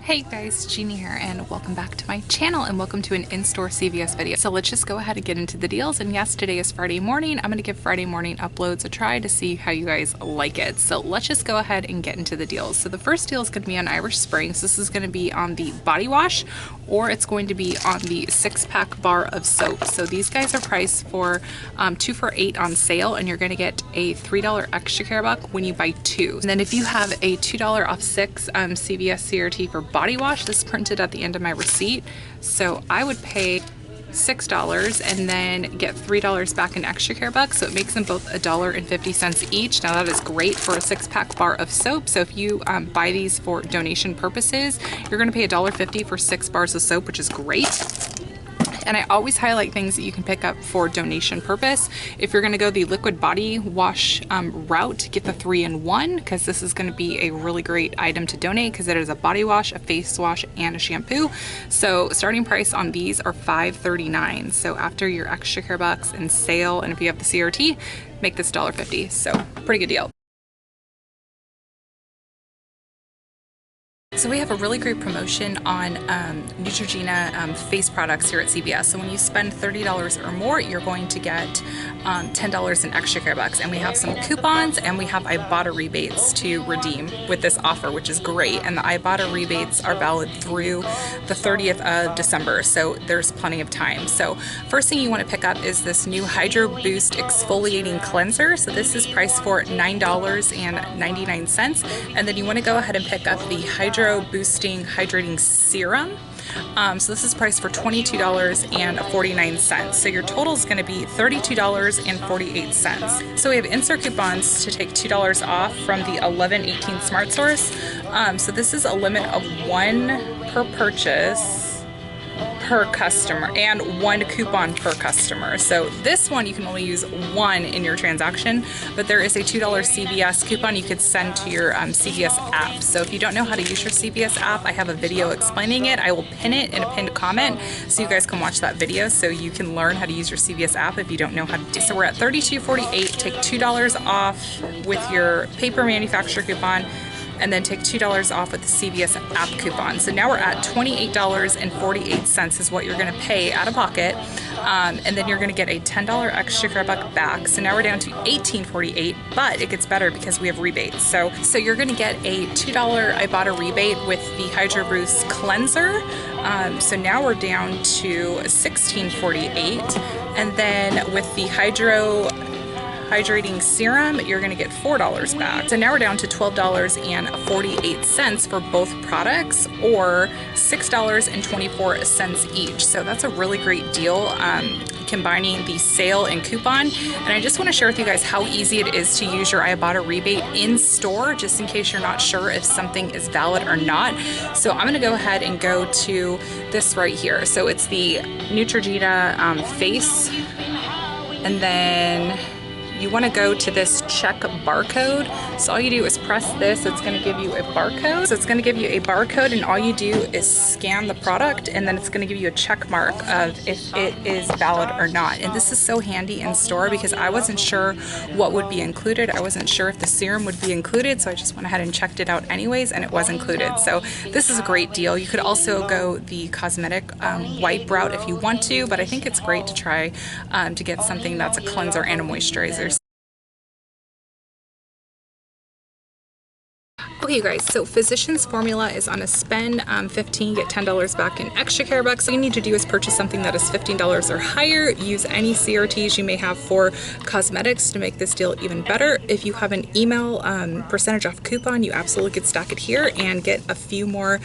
Hey guys, Gina here and welcome back to my channel and welcome to an in-store CVS video. So let's just go ahead and get into the deals. And yes, today is Friday morning. I'm going to give Friday morning uploads a try to see how you guys like it. So let's just go ahead and get into the deals. So the first deal is going to be on Irish Springs. This is going to be on the body wash, or it's going to be on the 6-pack bar of soap. So these guys are priced for 2 for $8 on sale, and you're going to get a $3 extra care buck when you buy 2. And then if you have a $2 off 6 CVS CRT for body wash, this is printed at the end of my receipt, so I would pay $6 and then get $3 back in extra care bucks, so it makes them both $1.50 each. Now that is great for a 6-pack bar of soap. So if you buy these for donation purposes, you're going to pay $1.50 for 6 bars of soap, which is great. And I always highlight things that you can pick up for donation purpose. If you're going to go the liquid body wash route, get the 3-in-1, because this is going to be a really great item to donate because it is a body wash, a face wash, and a shampoo. So starting price on these are $5.39. So after your extra care bucks and sale, and if you have the CRT, make this $1.50. So pretty good deal. So we have a really great promotion on Neutrogena face products here at CVS. So when you spend $30 or more, you're going to get $10 in extra care bucks. And we have some coupons and we have Ibotta rebates to redeem with this offer, which is great. And the Ibotta rebates are valid through the 30th of December. So there's plenty of time. So first thing you want to pick up is this new Hydro Boost Exfoliating Cleanser. So this is priced for $9.99. And then you want to go ahead and pick up the Hydro Boosting Hydrating Serum. So this is priced for $22.49. So your total is going to be $32.48. So we have insert coupons to take $2 off from the 1118 Smart Source. So this is a limit of 1 per purchase per customer and 1 coupon per customer. So this one you can only use 1 in your transaction, but there is a $2 CVS coupon you could send to your CVS app. So if you don't know how to use your CVS app, I have a video explaining it. I will pin it in a pinned comment so you guys can watch that video so you can learn how to use your CVS app if you don't know how to do it. So we're at $32.48. Take $2 off with your paper manufacturer coupon, and then take $2 off with the CVS app coupon. So now we're at $28.48 is what you're gonna pay out of pocket. And then you're gonna get a $10 extra care buck back. So now we're down to $18.48, but it gets better because we have rebates. So you're gonna get a $2 Ibotta rebate with the Hydro Boost Cleanser. So now we're down to $16.48. And then with the Hydrating Serum, you're going to get $4 back. So now we're down to $12.48 for both products, or $6.24 each. So that's a really great deal, combining the sale and coupon. And I just want to share with you guys how easy it is to use your Ibotta rebate in store, just in case you're not sure if something is valid or not. So I'm going to go ahead and go to this right here. So it's the Neutrogena face, and then you want to go to this check barcode. So all you do is press this. It's going to give you a barcode. So it's going to give you a barcode, and all you do is scan the product, and then it's going to give you a check mark of if it is valid or not. And this is so handy in store because I wasn't sure what would be included. I wasn't sure if the serum would be included, so I just went ahead and checked it out anyways, and it was included. So this is a great deal. You could also go the cosmetic wipe route if you want to, but I think it's great to try to get something that's a cleanser and a moisturizer. Okay, you guys, so Physicians Formula is on a spend 15, get $10 back in extra care bucks. All you need to do is purchase something that is $15 or higher. Use any CRTs you may have for cosmetics to make this deal even better. If you have an email percentage off coupon, you absolutely could stack it here and get a few more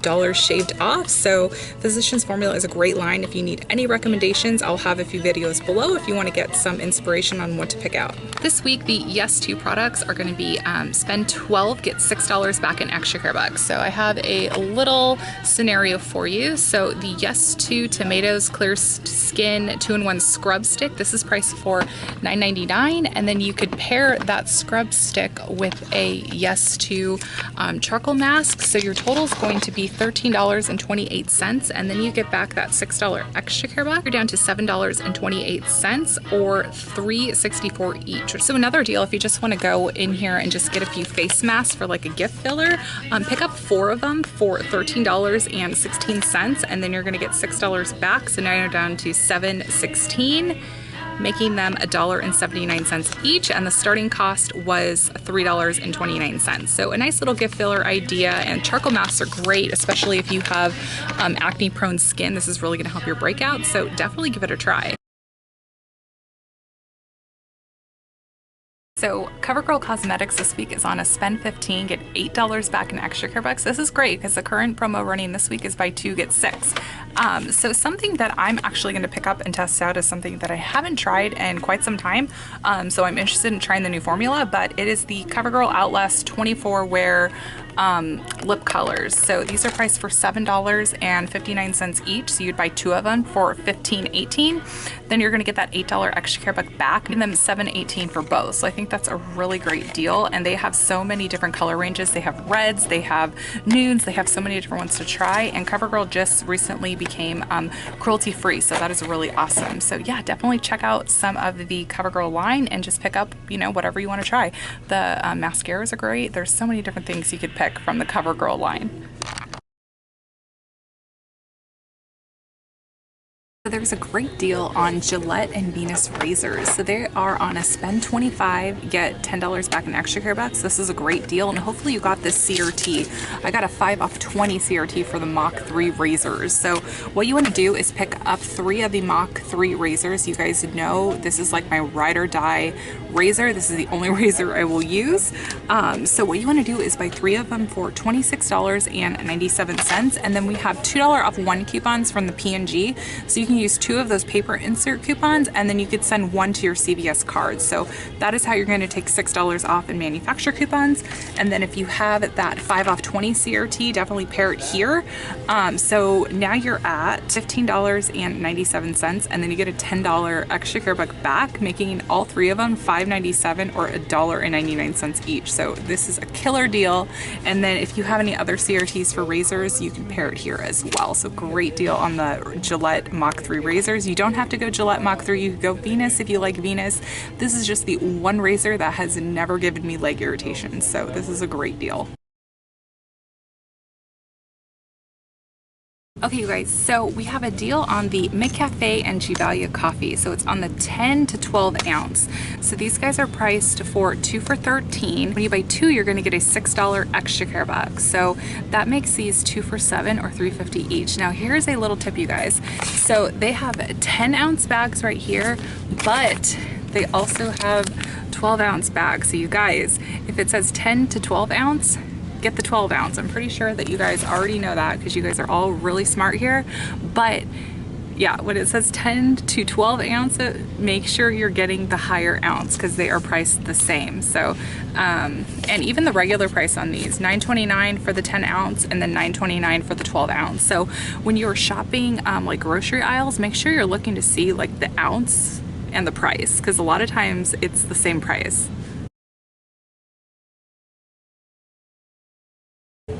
dollars shaved off. So Physicians Formula is a great line. If you need any recommendations, I'll have a few videos below if you want to get some inspiration on what to pick out. This week, the Yes To products are going to be spend 12, get $6 back in extra care bucks. So I have a little scenario for you. So the Yes To Tomatoes Clear Skin 2-in-1 Scrub Stick, this is priced for $9.99, and then you could pair that scrub stick with a Yes To charcoal mask. So your total is going to be $13.28, and then you get back that $6 extra care buck. You're down to $7.28 or $3.64 each. So another deal if you just want to go in here and just get a few face masks for like a gift filler. Pick up 4 of them for $13.16, and then you're gonna get $6 back. So now you're down to $7.16, making them $1.79 each, and the starting cost was $3.29. So a nice little gift filler idea, and charcoal masks are great, especially if you have acne prone skin. This is really gonna help your breakout, so definitely give it a try. So CoverGirl Cosmetics this week is on a spend 15, get $8 back in extra care bucks. This is great because the current promo running this week is buy 2, get 6. So something that I'm actually going to pick up and test out is something that I haven't tried in quite some time. So I'm interested in trying the new formula, but it is the CoverGirl Outlast 24 wear lip colors. So these are priced for $7.59 each. So you'd buy 2 of them for $15.18. Then you're going to get that $8 extra care buck back, and then $7.18 for both. So I think that's a really great deal. And they have so many different color ranges. They have reds, they have nudes, they have so many different ones to try. And CoverGirl just recently became cruelty free, so that is really awesome. So yeah, definitely check out some of the CoverGirl line and just pick up, you know, whatever you want to try. The mascaras are great. There's so many different things you could pick from the CoverGirl line. There's a great deal on Gillette and Venus razors. So they are on a spend 25, get $10 back in extra care bucks. This is a great deal, and hopefully you got this CRT. I got a 5 off 20 CRT for the Mach 3 razors. So what you want to do is pick up 3 of the Mach 3 razors. You guys know this is like my ride or die razor. This is the only razor I will use. So what you want to do is buy 3 of them for $26.97, and then we have $2 off 1 coupons from the P&G. So you can use 2 of those paper insert coupons, and then you could send 1 to your CVS card. So that is how you're going to take $6 off in manufacturer coupons. And then if you have that 5 off 20 CRT, definitely pair it here. So now you're at $15.97, and then you get a $10 extra care buck back, making all 3 of them $5.97 or $1.99 each. So this is a killer deal. And then if you have any other CRTs for razors, you can pair it here as well. So great deal on the Gillette Mach 3 razors. You don't have to go Gillette Mach 3, you could go Venus if you like Venus. This is just the one razor that has never given me leg irritation, so this is a great deal. Okay, you guys, so we have a deal on the McCafe and Gevalia coffee. So it's on the 10 to 12 ounce. So these guys are priced for 2 for $13. When you buy 2, you're going to get a $6 extra care bucks. So that makes these 2 for $7 or $3.50 each. Now here's a little tip, you guys. So they have 10 ounce bags right here, but they also have 12 ounce bags. So you guys, if it says 10 to 12 ounce, get the 12 ounce. I'm pretty sure that you guys already know that because you guys are all really smart here. But yeah, when it says 10 to 12 ounce, make sure you're getting the higher ounce because they are priced the same. So, and even the regular price on these, $9.29 for the 10 ounce and then $9.29 for the 12 ounce. So when you're shopping like grocery aisles, make sure you're looking to see like the ounce and the price, because a lot of times it's the same price.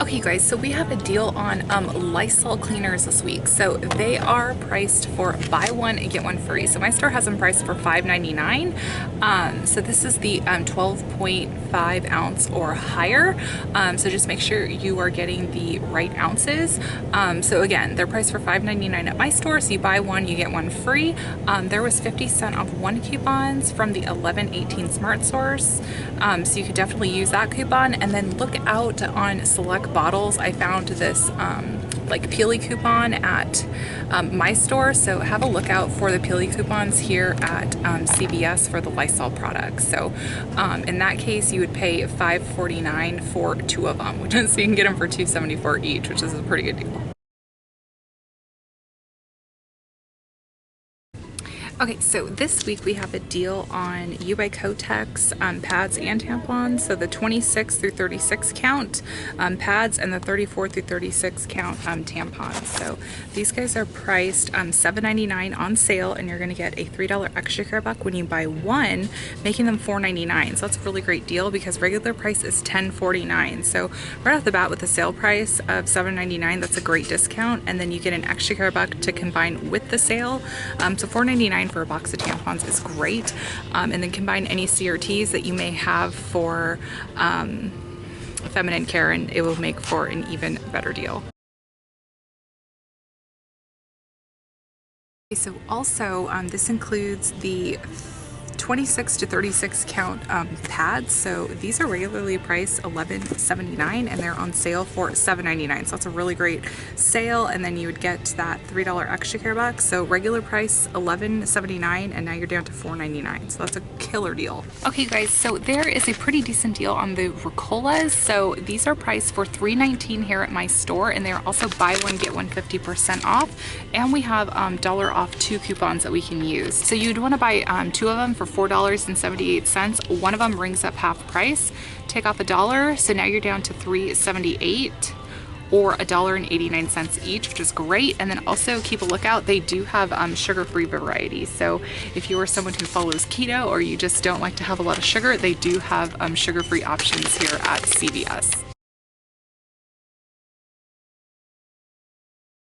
Okay, guys, so we have a deal on Lysol cleaners this week. So they are priced for buy 1 and get 1 free. So my store has them priced for $5.99. So this is the 12.5 ounce or higher. So just make sure you are getting the right ounces. So again, they're priced for $5.99 at my store. So you buy 1, you get 1 free. There was 50% off 1 coupons from the 1118 Smart Source. So you could definitely use that coupon, and then look out on select bottles. I found this like Peely coupon at my store, so have a look out for the Peely coupons here at CVS for the Lysol products. So in that case, you would pay $5.49 for 2 of them, so you can get them for $2.74 each, which is a pretty good deal. Okay, so this week we have a deal on U by Kotex pads and tampons. So the 26 through 36 count pads and the 34 through 36 count tampons. So these guys are priced $7.99 on sale, and you're gonna get a $3 extra care buck when you buy 1, making them $4.99. So that's a really great deal because regular price is $10.49. So right off the bat with the sale price of $7.99, that's a great discount, and then you get an extra care buck to combine with the sale. So $4.99 for a box of tampons is great, and then combine any CRTs that you may have for feminine care, and it will make for an even better deal. So also, this includes the 26 to 36 count pads. So these are regularly priced $11.79 and they're on sale for $7.99. So that's a really great sale. And then you would get that $3 extra care box. So regular price $11.79 and now you're down to $4.99. So that's a killer deal. Okay guys, so there is a pretty decent deal on the Ricolas. So these are priced for $3.19 here at my store, and they're also buy one get one 50% off. And we have $1 off 2 coupons that we can use. So you'd want to buy 2 of them for $4.78. One of them rings up half price. Take off $1, so now you're down to $3.78 or $1.89 each, which is great. And then also keep a lookout, they do have sugar-free varieties. So if you are someone who follows keto or you just don't like to have a lot of sugar, they do have sugar-free options here at CVS.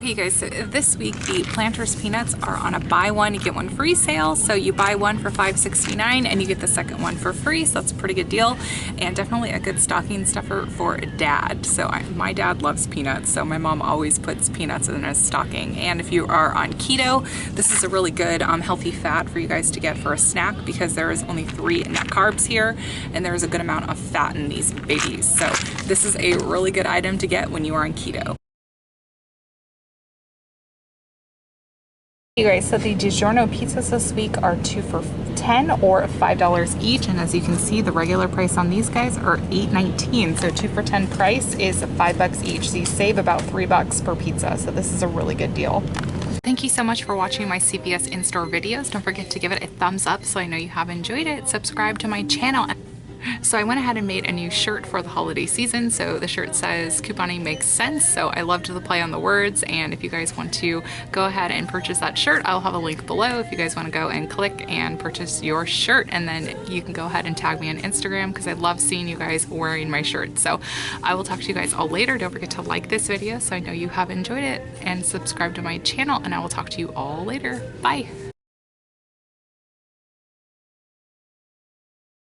Hey guys, so this week the Planters peanuts are on a buy one get one free sale. So you buy one for $5.69 and you get the second one for free. So that's a pretty good deal, and definitely a good stocking stuffer for dad. So my dad loves peanuts, so my mom always puts peanuts in his stocking. And if you are on keto, this is a really good healthy fat for you guys to get for a snack, because there is only 3 net carbs here and there's a good amount of fat in these babies. So this is a really good item to get when you are on keto. You guys, so the DiGiorno pizzas this week are 2 for $10 or $5 each, and as you can see, the regular price on these guys are $8.19. So 2 for $10 price is $5 each, so you save about $3 per pizza. So this is a really good deal. Thank you so much for watching my CVS in-store videos. Don't forget to give it a thumbs up so I know you have enjoyed it. Subscribe to my channel. So I went ahead and made a new shirt for the holiday season. So the shirt says couponing makes sense. So I loved the play on the words, and if you guys want to go ahead and purchase that shirt, I'll have a link below if you guys want to go and click and purchase your shirt, and then you can go ahead and tag me on Instagram because I love seeing you guys wearing my shirt. So I will talk to you guys all later. Don't forget to like this video so I know you have enjoyed it, and subscribe to my channel, and I will talk to you all later. Bye.